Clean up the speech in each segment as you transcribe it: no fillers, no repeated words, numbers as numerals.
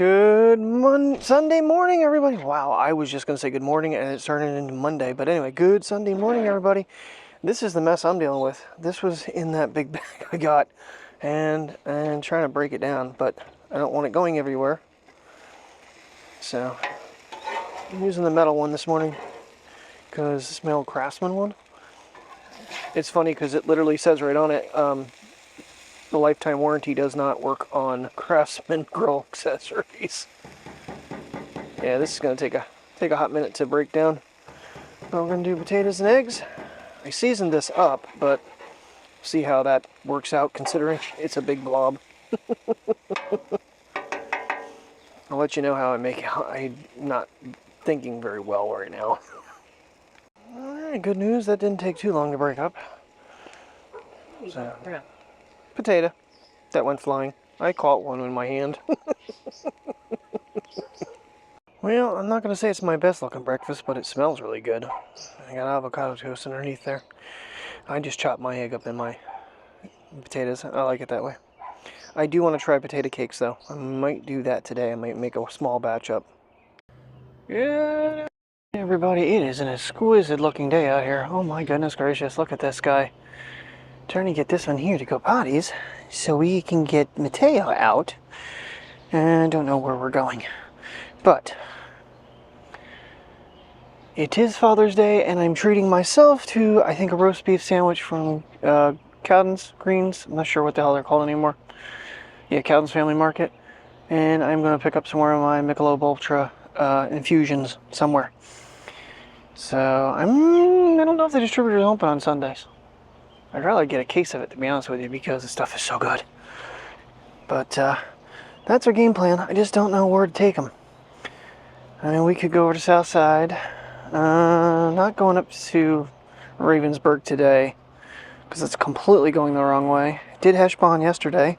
Sunday morning, everybody. Wow, I was just going to say good morning and it turned into Monday. But anyway, good Sunday morning, everybody. This is the mess I'm dealing with. This was in that big bag I got and trying to break it down, but I don't want it going everywhere. So I'm using the metal one this morning because it's my old Craftsman one. It's funny because it literally says right on it, the lifetime warranty does not work on Craftsman grill accessories. Yeah, this is going to take a hot minute to break down. But we're going to do potatoes and eggs. I seasoned this up, but see how that works out considering it's a big blob. I'll let you know how I make it. I'm not thinking very well right now. Alright, good news. That didn't take too long to break up. So, yeah. Potato. That went flying. I caught one in my hand. Well, I'm not going to say it's my best looking breakfast, but it smells really good. I got avocado toast underneath there. I just chopped my egg up in my potatoes. I like it that way. I do want to try potato cakes though. I might do that today. I might make a small batch up. Yeah, everybody, it is an exquisite looking day out here. Oh my goodness gracious, look at this guy. Trying to get this one here to go potties so we can get Mateo out. And I don't know where we're going. But it is Father's Day and I'm treating myself to, I think, a roast beef sandwich from Cowden's Greens. I'm not sure what the hell they're called anymore. Yeah, Cowden's Family Market. And I'm going to pick up some more of my Michelob Ultra infusions somewhere. So I don't know if the distributor's open on Sundays. I'd rather get a case of it, to be honest with you, because the stuff is so good. But that's our game plan. I just don't know where to take them. I mean, we could go over to Southside. Not going up to Ravensburg today, because it's completely going the wrong way. Did Heshbon yesterday.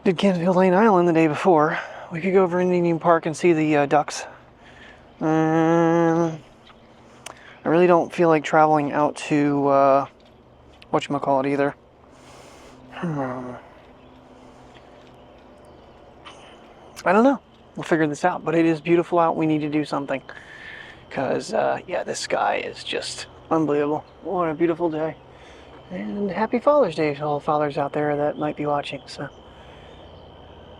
Did Canfield Lane Island the day before. We could go over to Indian Park and see the ducks. I really don't feel like traveling out to whatchamacallit either. I don't know. We'll figure this out. But it is beautiful out. We need to do something. Because, yeah, this sky is just unbelievable. What a beautiful day. And happy Father's Day to all fathers out there that might be watching. So,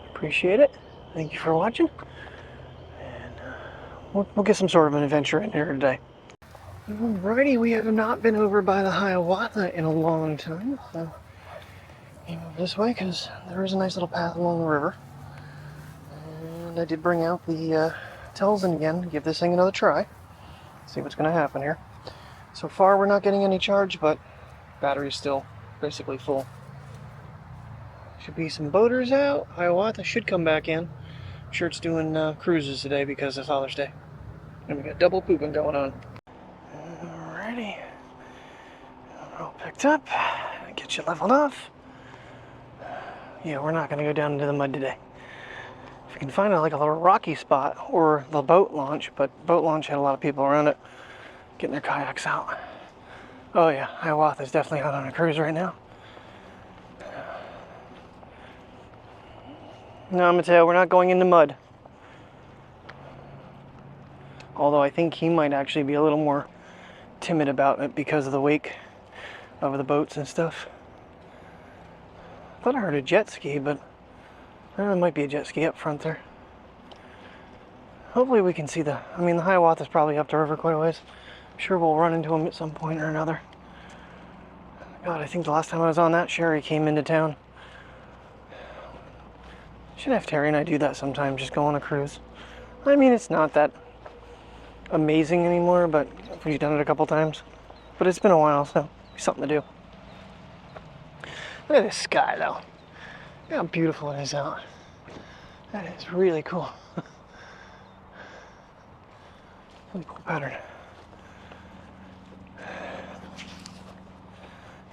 appreciate it. Thank you for watching. And we'll get some sort of an adventure in here today. Alrighty, we have not been over by the Hiawatha in a long time. So, we move this way because there is a nice little path along the river. And I did bring out the Telzen again to give this thing another try. See what's going to happen here. So far we're not getting any charge, but battery's still basically full. Should be some boaters out. Hiawatha should come back in. I'm sure it's doing cruises today because of Father's Day. And we got double pooping going on. Alrighty. We're all picked up. Get you leveled off. Yeah, we're not going to go down into the mud today. If you can find like a little rocky spot or the boat launch, but boat launch had a lot of people around it getting their kayaks out. Oh yeah, Hiawatha is definitely out on a cruise right now. No, Mateo, we're not going in the mud. Although I think he might actually be a little more timid about it because of the wake of the boats and stuff. I thought I heard a jet ski, but there might be a jet ski up front there. Hopefully we can see the Hiawatha is probably up the river quite a ways. I'm sure we'll run into him at some point or another. God, I think the last time I was on that, Sherry came into town. Should have Terry and I do that sometime, just go on a cruise. I mean, it's not that amazing anymore, but we've done it a couple times. But it's been a while, so it's something to do. Look at this sky, though. Look how beautiful it is out. That is really cool. Really cool pattern.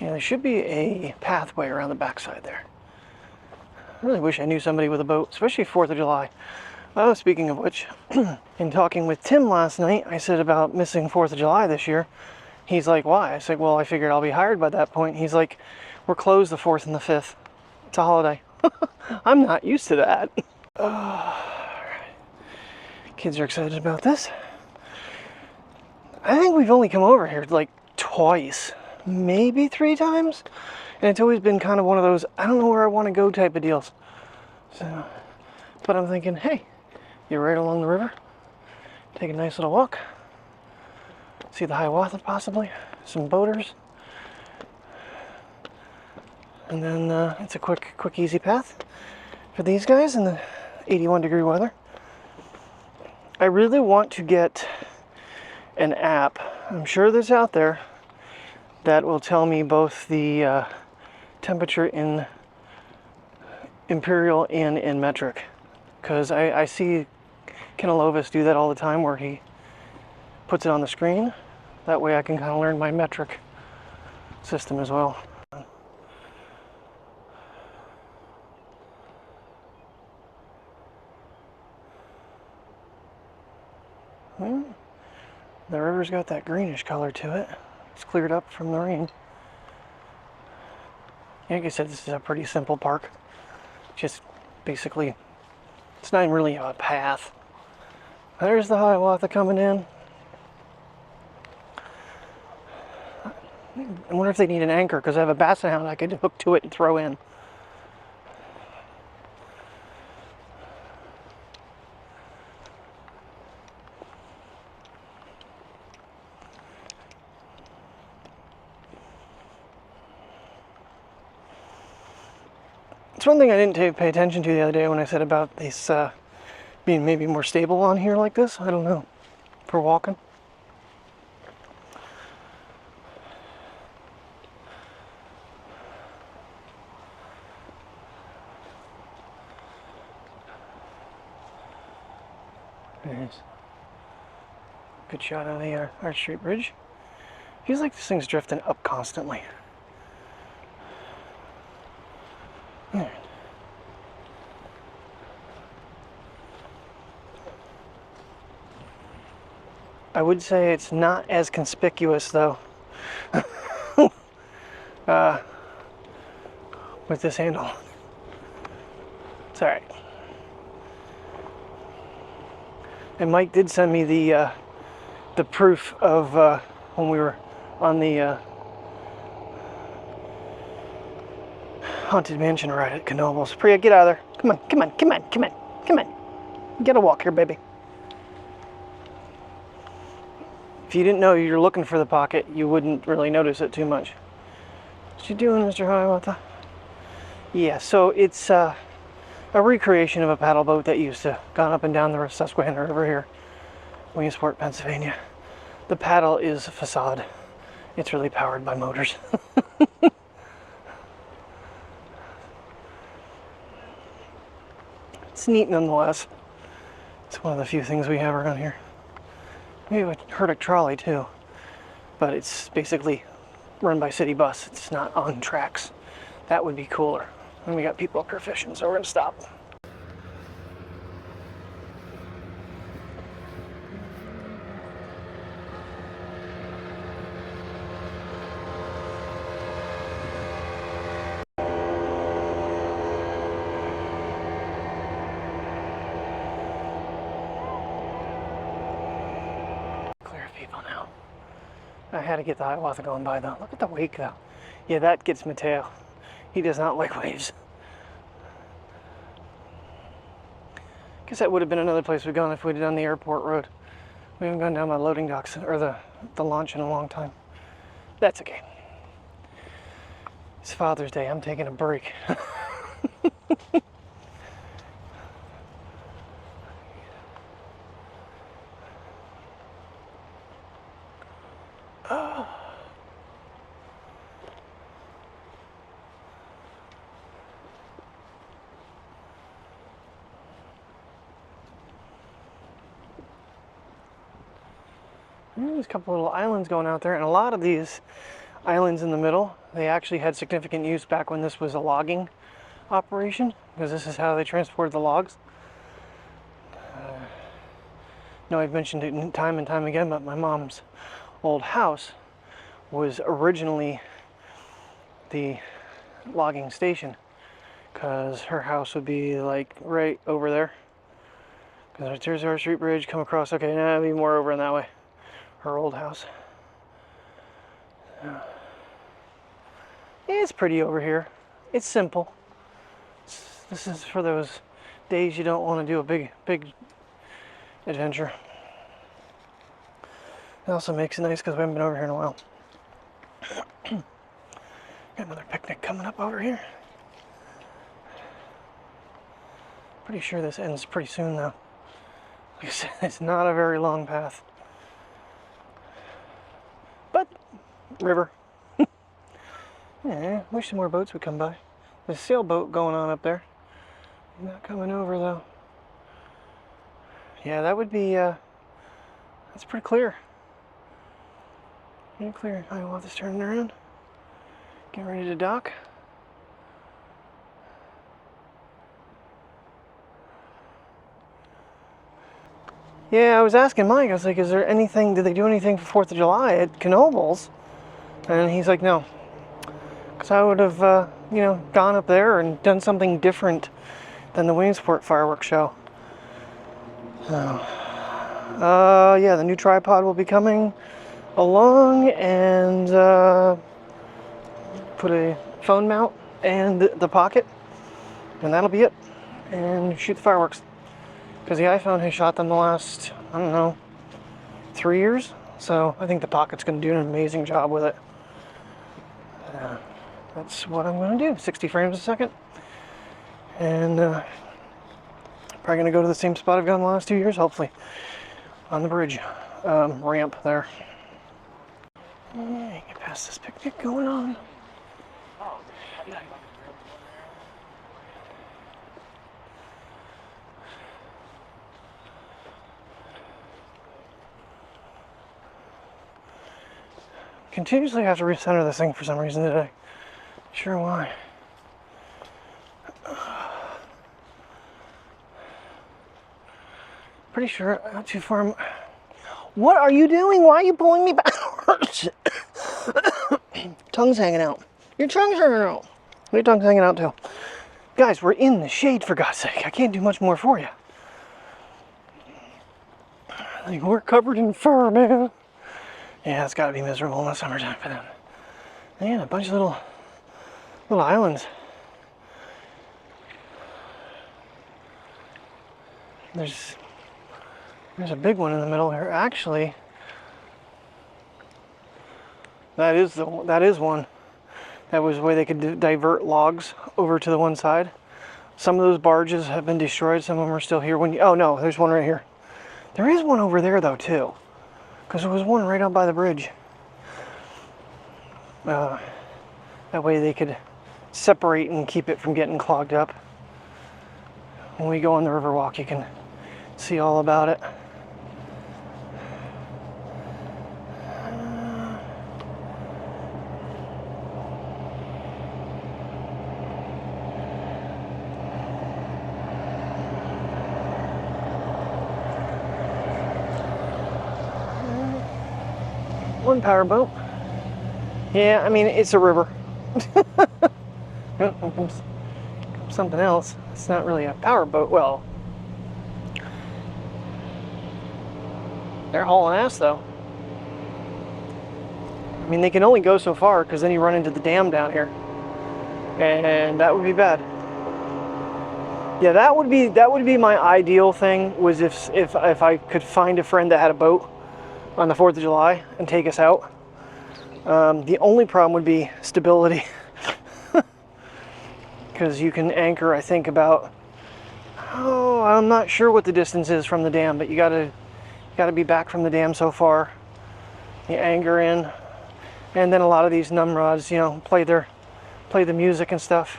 Yeah, there should be a pathway around the backside there. I really wish I knew somebody with a boat, especially 4th of July. Oh, speaking of which, in talking with Tim last night, I said about missing 4th of July this year. He's like, why? I said, well, I figured I'll be hired by that point. He's like, we're closed the 4th and the 5th. It's a holiday. I'm not used to that. Kids are excited about this. I think we've only come over here like twice, maybe 3 times. And it's always been kind of one of those, I don't know where I want to go type of deals. So, but I'm thinking, hey, you're right along the river. Take a nice little walk. See the Hiawatha possibly, some boaters. And then it's a quick, easy path for these guys in the 81-degree weather. I really want to get an app, I'm sure there's out there, that will tell me both the temperature in imperial and in metric. Because I see Kenelovis do that all the time where he puts it on the screen. That way I can kind of learn my metric system as well. The river's got that greenish color to it. It's cleared up from the rain. Like I said, this is a pretty simple park. Just basically, it's not even really a path. There's the Hiawatha coming in. I wonder if they need an anchor, because I have a basset hound I could hook to it and throw in. It's one thing I didn't pay attention to the other day when I said about this being maybe more stable on here like this. I don't know, for walking. There's a good shot of the Arch Street Bridge. Feels like this thing's drifting up constantly. There. I would say it's not as conspicuous though with this handle. It's alright. And Mike did send me the proof of when we were on the Haunted Mansion ride at Knoebels. Priya, get out of there. Come on, come on, come on, come on, come on. Get a walk here, baby. If you didn't know you're looking for the Pocket, you wouldn't really notice it too much. What you doing, Mr. Hiawatha? Yeah, so it's a recreation of a paddle boat that used to gone up and down the Susquehanna River here, Williamsport, Pennsylvania. The paddle is a facade. It's really powered by motors. It's neat nonetheless. It's one of the few things we have around here. We have a Herdic trolley too, but it's basically run by city bus. It's not on tracks. That would be cooler. And we got people up here fishing, so we're gonna stop. I had to get the Hiawatha going by though. Look at the wake though. Yeah, that gets Mateo. He does not like waves. Guess that would have been another place we'd gone if we'd done the airport road. We haven't gone down my loading docks or the launch in a long time. That's okay. It's Father's Day. I'm taking a break. There's a couple little islands going out there, and a lot of these islands in the middle, they actually had significant use back when this was a logging operation, because this is how they transported the logs. No, I've mentioned it time and time again, but my mom's old house was originally the logging station, because her house would be like right over there. Because there's our street bridge, come across. Okay, now it'd be more over in that way. Her old house. It's pretty over here. It's simple. This is for those days you don't want to do a big adventure. It also makes it nice because we haven't been over here in a while. Got another picnic coming up over here. Pretty sure this ends pretty soon though. Like I said, it's not a very long path. But, river. Yeah, wish some more boats would come by. There's a sailboat going on up there. Not coming over though. Yeah, that would be, that's pretty clear. Pretty clear. I want this turning around. Get ready to dock. Yeah, I was asking Mike, I was like, is there anything, did they do anything for 4th of July at Knoebels? And he's like, no. Because I would have, you know, gone up there and done something different than the Williamsport fireworks show. So, yeah, the new tripod will be coming along, and put a phone mount and the Pocket, and that'll be it. And shoot the fireworks. Because the iPhone has shot them the last, I don't know, 3 years. So I think the Pocket's going to do an amazing job with it. That's what I'm going to do. 60 frames a second. And probably going to go to the same spot I've gone the last 2 years, hopefully. On the bridge ramp there. Yeah, get past this picnic going on. Continuously have to recenter this thing for some reason today. Sure why. Pretty sure not too far. What are you doing? Why are you pulling me backwards? Tongue's hanging out. Your tongue's hanging out. Your tongue's hanging out too. Guys, we're in the shade for God's sake. I can't do much more for you. Like, we're covered in fur, man. Yeah, it's got to be miserable in the summertime for them. Man, a bunch of little islands. There's a big one in the middle here. Actually, that is one. That was the way they could divert logs over to the one side. Some of those barges have been destroyed. Some of them are still here. Oh no, there's one right here. There is one over there though too. Because there was one right out by the bridge. That way they could separate and keep it from getting clogged up. When we go on the Riverwalk, you can see all about it. One powerboat. Yeah, I mean, it's a river. Something else. It's not really a powerboat. Well, they're hauling ass though. I mean, they can only go so far because then you run into the dam down here, and that would be bad. Yeah, that would be my ideal thing, was if I could find a friend that had a boat on the 4th of July and take us out. The only problem would be stability. Because you can anchor, I think, about, I'm not sure what the distance is from the dam, but you gotta be back from the dam so far. You anchor in, and then a lot of these numrods, you know, play the music and stuff.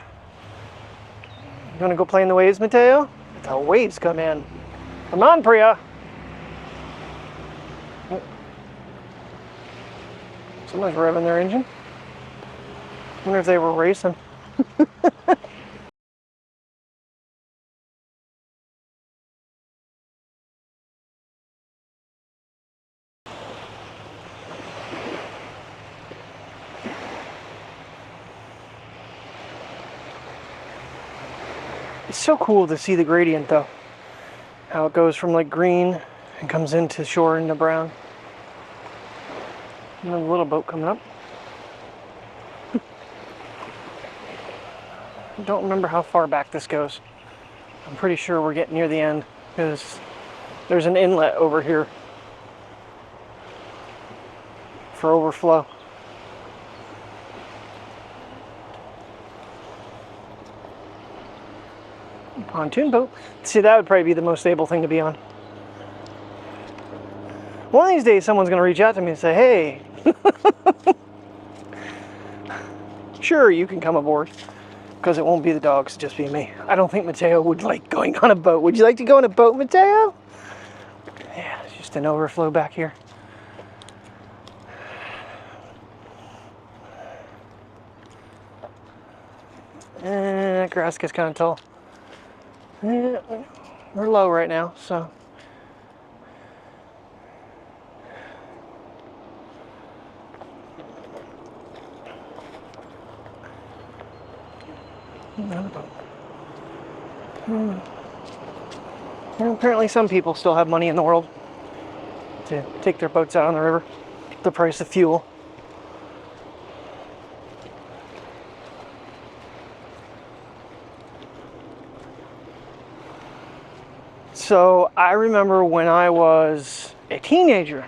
You wanna go play in the waves, Mateo? The waves come in. Come on, Priya. Someone's revving their engine. I wonder if they were racing. It's so cool to see the gradient though. How it goes from like green and comes into shore into brown. Another little boat coming up. I don't remember how far back this goes. I'm pretty sure we're getting near the end because there's an inlet over here for overflow. Pontoon boat. See, that would probably be the most stable thing to be on. One of these days someone's going to reach out to me and say, hey, sure, you can come aboard. Because it won't be the dogs, it'll just be me. I don't think Mateo would like going on a boat. Would you like to go on a boat, Mateo? Yeah, it's just an overflow back here. That grass gets kind of tall. Yeah, we're low right now, so. Another boat. Well, apparently some people still have money in the world to take their boats out on the river. The price of fuel. So I remember when I was a teenager,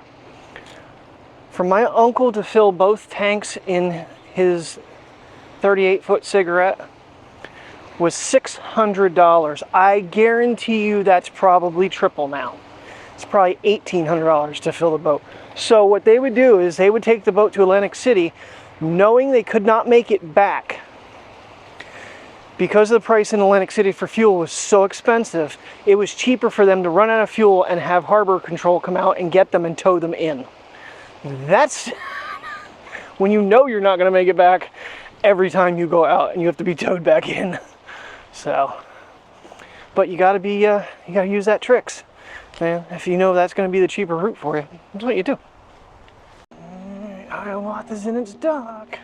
for my uncle to fill both tanks in his 38-foot cigarette was $600. I guarantee you that's probably triple now. It's probably $1,800 to fill the boat. So what they would do is they would take the boat to Atlantic City, knowing they could not make it back. Because the price in Atlantic City for fuel was so expensive, it was cheaper for them to run out of fuel and have harbor control come out and get them and tow them in. That's when you know you're not going to make it back every time you go out and you have to be towed back in. So, but you gotta use that tricks, man. If you know that's gonna be the cheaper route for you, that's what you do. Hiawatha's in its dock.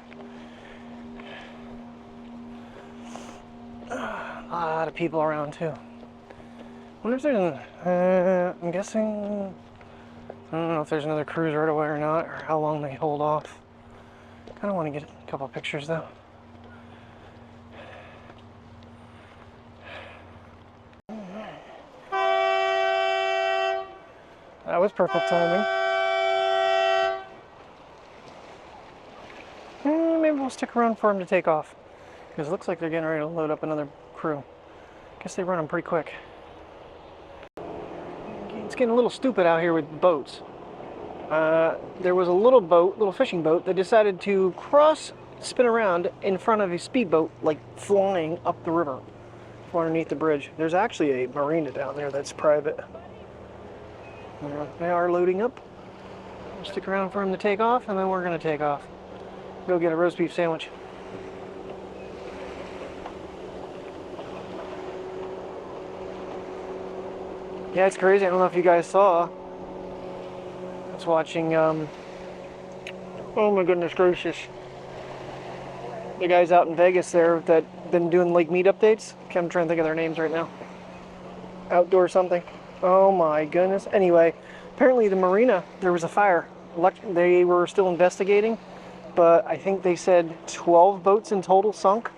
A lot of people around too. Wonder if there's I'm guessing, I don't know if there's another cruise right away or not, or how long they hold off. Kind of want to get a couple pictures though. That was perfect timing. Maybe we'll stick around for them to take off. Because it looks like they're getting ready to load up another crew. Guess they run them pretty quick. It's getting a little stupid out here with boats. There was a little fishing boat that decided to spin around in front of a speedboat, like flying up the river from underneath the bridge. There's actually a marina down there that's private. They are loading up. We'll stick around for them to take off, and then we're going to take off. Go get a roast beef sandwich. Yeah, it's crazy. I don't know if you guys saw. I was watching, oh my goodness gracious. The guys out in Vegas there that been doing lake meet updates. I'm trying to think of their names right now. Outdoor something. Oh my goodness. Anyway, apparently the marina, there was a fire. They were still investigating, but I think they said 12 boats in total sunk.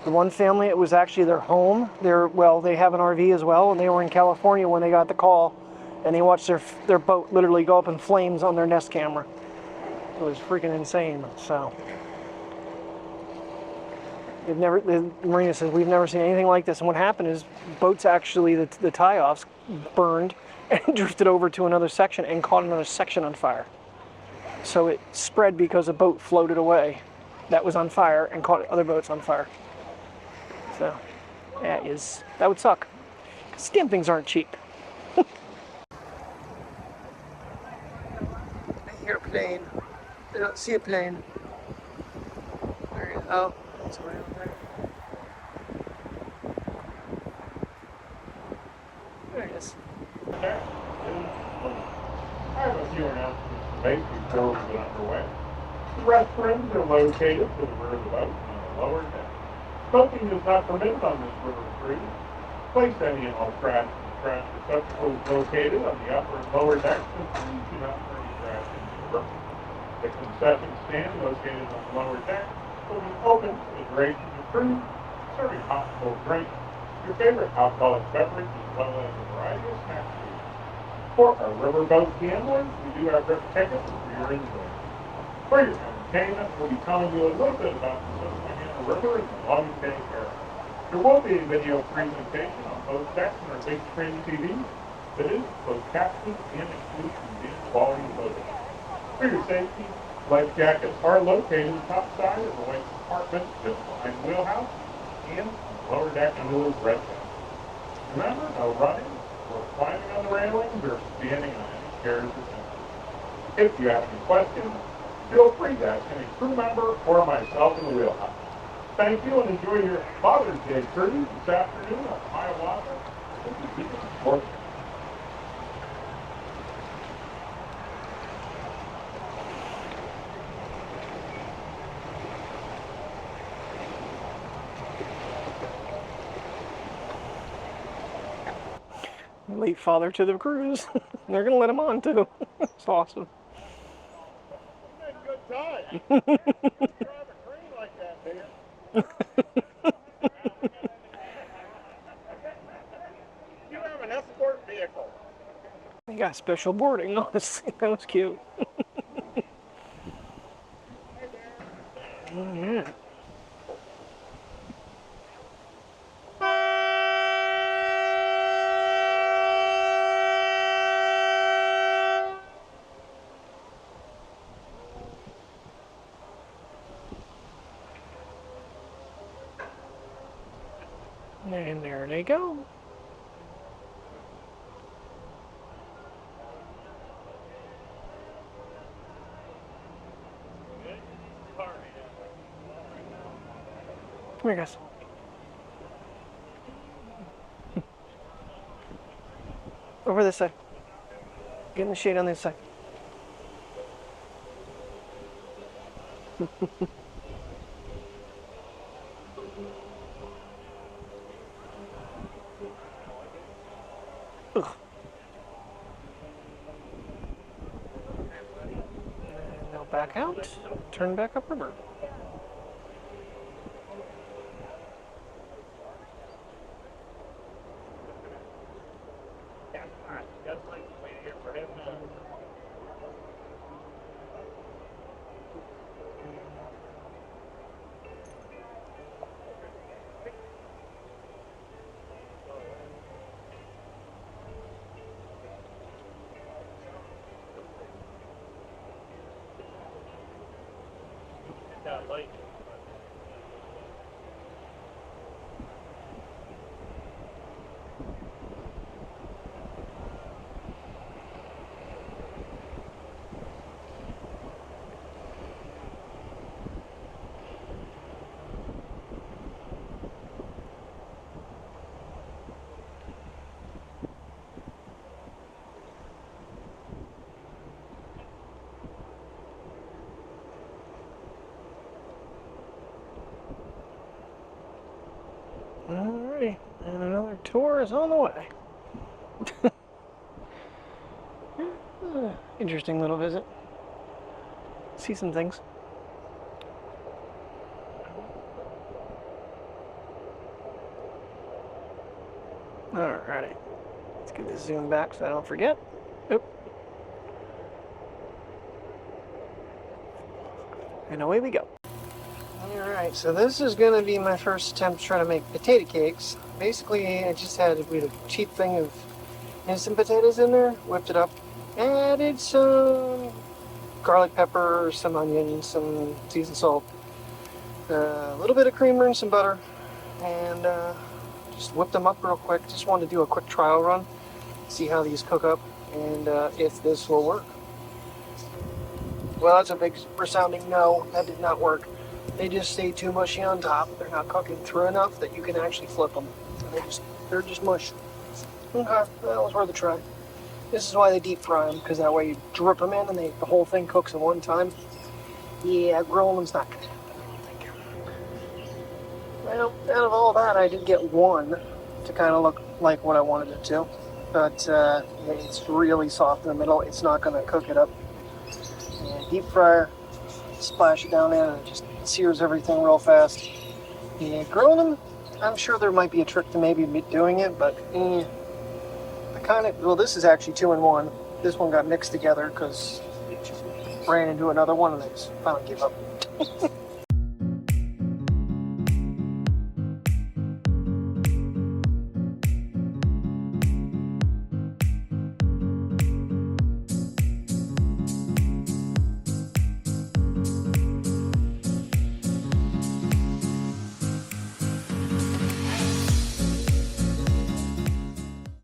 The one family, it was actually their home. They have an RV as well, and they were in California when they got the call, and they watched their boat literally go up in flames on their Nest camera. It was freaking insane. So the marina says we've never seen anything like this. And what happened is boats actually, the tie-offs burned and drifted over to another section and caught another section on fire. So it spread because a boat floated away that was on fire and caught other boats on fire. So that would suck. Because damn things aren't cheap. I hear a plane. I don't see a plane. There you go. It's way over there. There it is. Okay. I have a few announcements to make before we get underway. Restrooms are located to the rear of the boat on the lower deck. Smoking is not permitted on this river cruise. Place any and all trash in the trash receptacles located on the upper and lower decks, and please do not throw any trash into the river. The concession stand located on the lower deck will be open for the duration of the cruise, serving hot and cold drinks, your favorite alcoholic beverage, as well as a variety of snack foods. For our riverboat gamblers, we do have rip tickets for your enjoyment. For your entertainment, we'll be telling you a little bit about the Susquehanna River and the Long Bay area. There will be a video presentation on both decks and our big screen TV that is both captioned and includes condensed quality photos. For your safety, life jackets are located top side of the white compartment just behind the wheelhouse and on the lower deck under those red caps. Remember, no running or climbing on the railings or standing on any chairs or benches. If you have any questions, feel free to ask any crew member or myself in the wheelhouse. Thank you and enjoy your Father's Day cruise this afternoon on Hiawatha. This is Sport. Late father to the cruise. They're gonna let him on too. It's awesome. You made a good time. You drive a cream like that, man. You have an escort vehicle. They got special boarding, honestly. That was cute. Yeah. And there they go. Come here, guys. Over this side. Get in the shade on this side. Ugh. And now back out. Turn back up river. That light. Alright, and another tour is on the way. Interesting little visit. See some things. Alrighty. Let's get this zoom back so I don't forget. Oop. And away we go. Alright, so this is going to be my first attempt to try to make potato cakes. Basically, I just had a cheap thing of instant potatoes in there, whipped it up, added some garlic pepper, some onions, some seasoned salt, a little bit of creamer and some butter, and just whipped them up real quick. Just wanted to do a quick trial run, see how these cook up, and if this will work. Well, that's a big resounding no. That did not work. They just stay too mushy on top. They're not cooking through enough that you can actually flip them. And they're just mush. Okay, that was worth a try. This is why they deep fry them, because that way you drip them in and the whole thing cooks at one time. Yeah, grilling's not gonna happen, I don't think. Well, out of all that, I did get one to kind of look like what I wanted it to. But it's really soft in the middle. It's not going to cook it up. And deep fryer, splash it down in, and it just sears everything real fast. And grilling them, I'm sure there might be a trick to maybe doing it, but well, this is actually 2-in-1. This one got mixed together because it just ran into another one, and I just finally gave up.